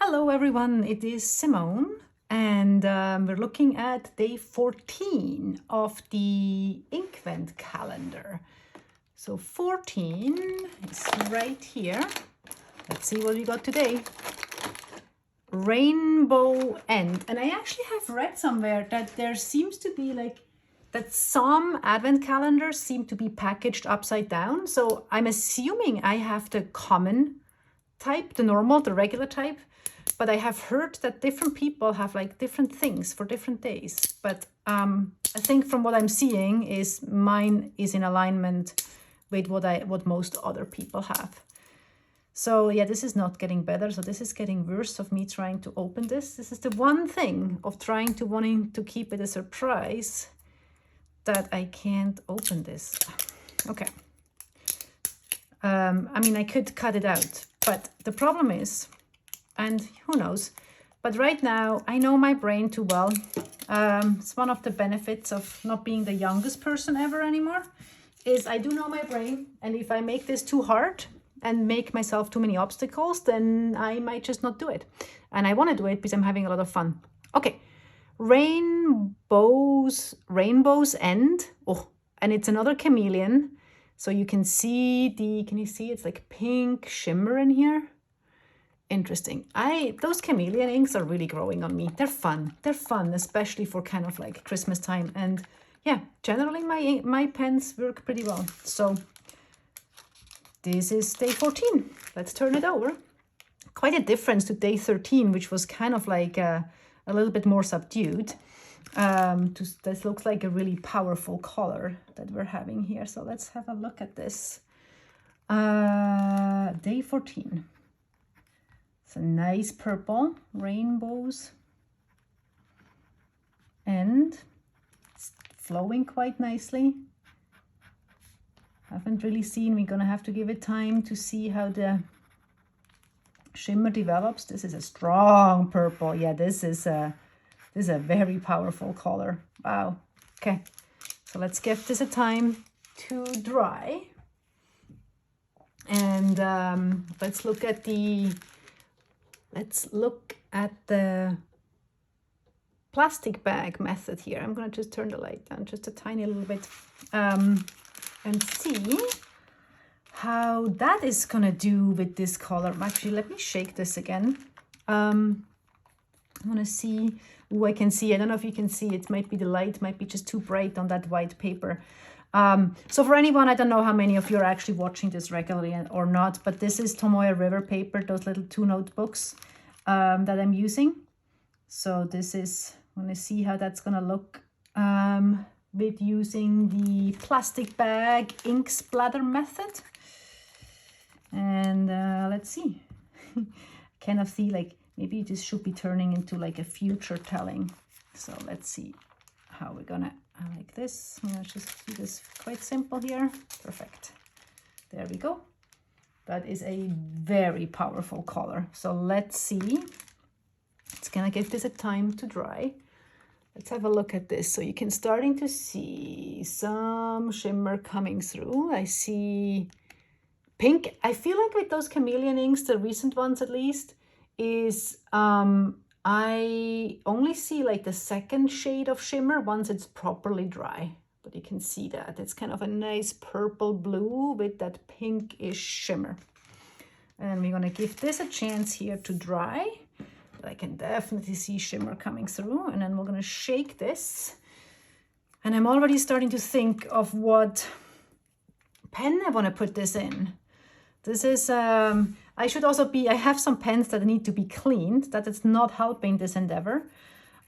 Hello everyone, it is Simone and we're looking at day 14 of the Inkvent calendar. So 14 is right here. Let's see what we got today. Rainbow End. And I actually have read somewhere that there seems to be that some advent calendars seem to be packaged upside down. So I'm assuming I have the common type, the normal, the regular type. But I have heard that different people have different things for different days. But I think from what I'm seeing is mine is in alignment with what most other people have. So yeah, this is not getting better. So this is getting worse of me trying to open this. This is the one thing of wanting to keep it a surprise that I can't open this. Okay. I mean, I could cut it out, but the problem is, and who knows, but right now I know my brain too well. It's one of the benefits of not being the youngest person ever anymore, is I do know my brain, and if I make this too hard and make myself too many obstacles, then I might just not do it. And I want to do it because I'm having a lot of fun. Okay, Rainbow's End. Oh, and it's another chameleon. So you can see can you see it's like pink shimmer in here? Interesting. Those chameleon inks are really growing on me. They're fun. They're fun, especially for kind of like Christmas time. And yeah, generally my pens work pretty well. So this is day 14. Let's turn it over. Quite a difference to day 13, which was kind of like a little bit more subdued. This looks like a really powerful color that we're having here. So let's have a look at this. Day 14. It's a nice purple, Rainbow's End. It's flowing quite nicely. Haven't really seen, we're gonna have to give it time to see how the shimmer develops. This is a strong purple. Yeah, this is a very powerful color. Wow. Okay, so let's give this a time to dry. And let's look at the plastic bag method here. I'm going to just turn the light down just a tiny little bit and see how that is going to do with this color. Actually, let me shake this again. I want to see. Oh, I can see. I don't know if you can see. It might be the light might be just too bright on that white paper. So for anyone, I don't know how many of you are actually watching this regularly or not, but this is Tomoe River paper, those little 2 notebooks that I'm using. So this is, I want to see how that's going to look with using the plastic bag ink splatter method. And let's see. Kind of see maybe this should be turning into a future telling. So let's see how we're gonna like this. I'm gonna just do this quite simple here. Perfect. There we go. That is a very powerful color. So let's see. It's gonna give this a time to dry. Let's have a look at this. So you can starting to see some shimmer coming through. I see pink. I feel like with those chameleon inks, the recent ones at least, is I only see the second shade of shimmer once it's properly dry. But you can see that it's kind of a nice purple blue with that pinkish shimmer. And we're gonna give this a chance here to dry. But I can definitely see shimmer coming through. And then we're gonna shake this. And I'm already starting to think of what pen I wanna put this in. This is, I have some pens that need to be cleaned. That is not helping this endeavor.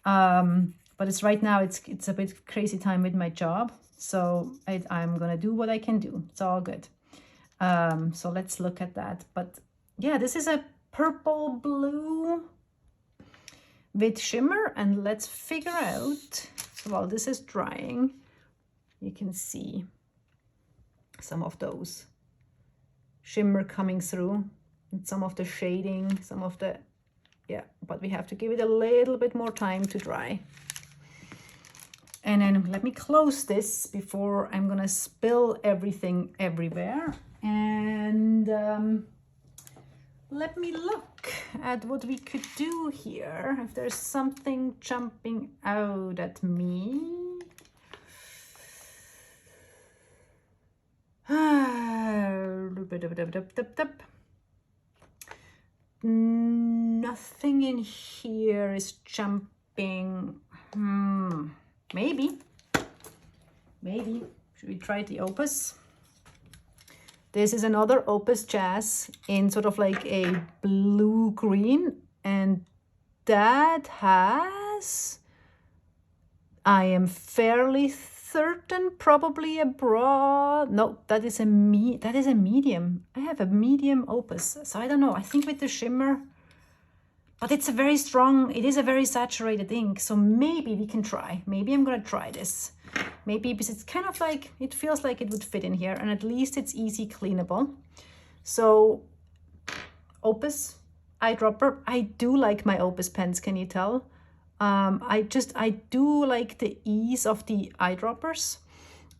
But it's right now, it's a bit crazy time with my job. So I'm gonna do what I can do. It's all good. So let's look at that. But yeah, this is a purple blue with shimmer. And let's figure out, so while this is drying, you can see some of those shimmer coming through, and some of the shading, some of the, yeah, but we have to give it a little bit more time to dry. And then let me close this before I'm gonna spill everything everywhere. And let me look. at what we could do here. If there's something jumping out at me. Nothing in here is jumping. Maybe. Should we try the Opus? This is another Opus Jazz in sort of like a blue-green, and that has, I am fairly certain, probably a broad. No, that is a medium. I have a medium Opus, so I don't know. I think with the shimmer, but it's a very strong. It is a very saturated ink, so maybe we can try. Maybe I'm gonna try this. Maybe because it's kind of like, it feels like it would fit in here, and at least it's easy cleanable. So Opus eyedropper. I do like my Opus pens, can you tell? I do like the ease of the eyedroppers.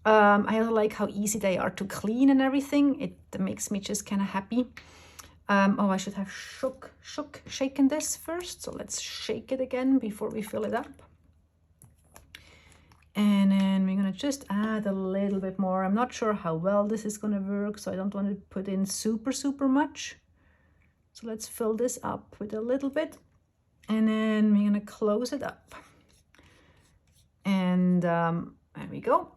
I also like how easy they are to clean and everything. It makes me just kind of happy. Oh, I should have shaken this first. So let's shake it again before we fill it up. And then we're gonna just add a little bit more. I'm not sure how well this is gonna work, so I don't want to put in super much. So let's fill this up with a little bit. And then we're gonna close it up. And there we go.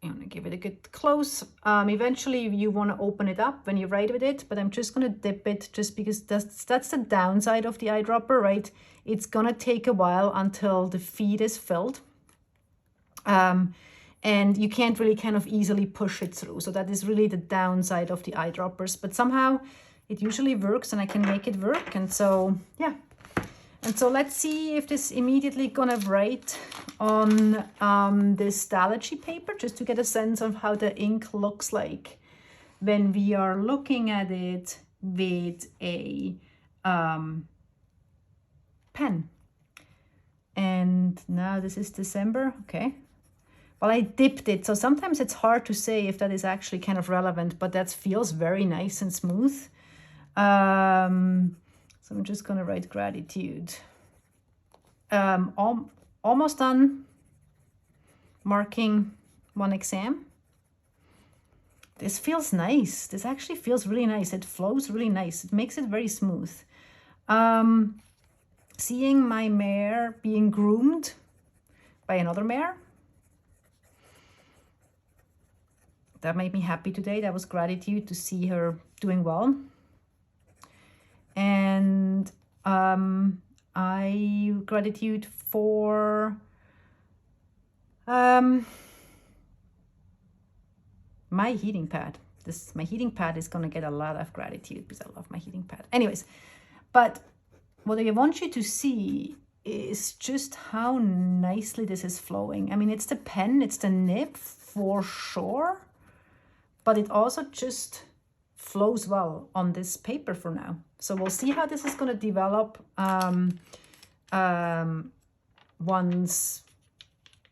I'm gonna give it a good close. Eventually you wanna open it up when you write with it, but I'm just gonna dip it just because that's the downside of the eyedropper, right? It's gonna take a while until the feed is filled. And you can't really kind of easily push it through. So that is really the downside of the eyedroppers, but somehow it usually works and I can make it work. And so, yeah. And so let's see if this immediately gonna write on this Stalogy paper, just to get a sense of how the ink looks like when we are looking at it with a pen. And now this is December, okay. Well, I dipped it, so sometimes it's hard to say if that is actually kind of relevant, but that feels very nice and smooth. So I'm just gonna write gratitude. Almost done marking one exam. This feels nice. This actually feels really nice. It flows really nice. It makes it very smooth. Seeing my mare being groomed by another mare, that made me happy today. That was gratitude to see her doing well. And I gratitude for my heating pad. My heating pad is gonna get a lot of gratitude because I love my heating pad. Anyways, but what I want you to see is just how nicely this is flowing. I mean, it's the pen, it's the nib for sure, but it also just flows well on this paper for now. So we'll see how this is going to develop once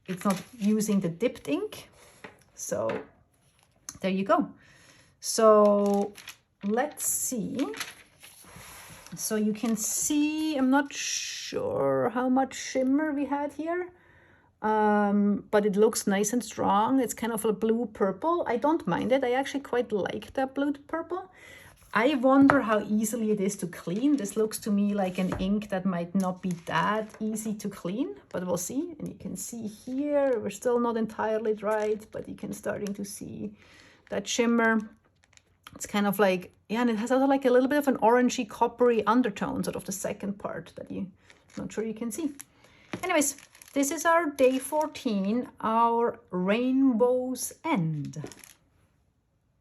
it's not using the dipped ink. So there you go. So let's see. So you can see, I'm not sure how much shimmer we had here. But it looks nice and strong. It's kind of a blue purple. I don't mind it. I actually quite like that blue purple. I wonder how easily it is to clean. This looks to me like an ink that might not be that easy to clean, but we'll see. And you can see here, we're still not entirely dried, but you can starting to see that shimmer. It's kind of like, yeah, and it has also like a little bit of an orangey coppery undertone, sort of the second part that I'm not sure you can see. Anyways, this is our day 14, our Rainbow's End.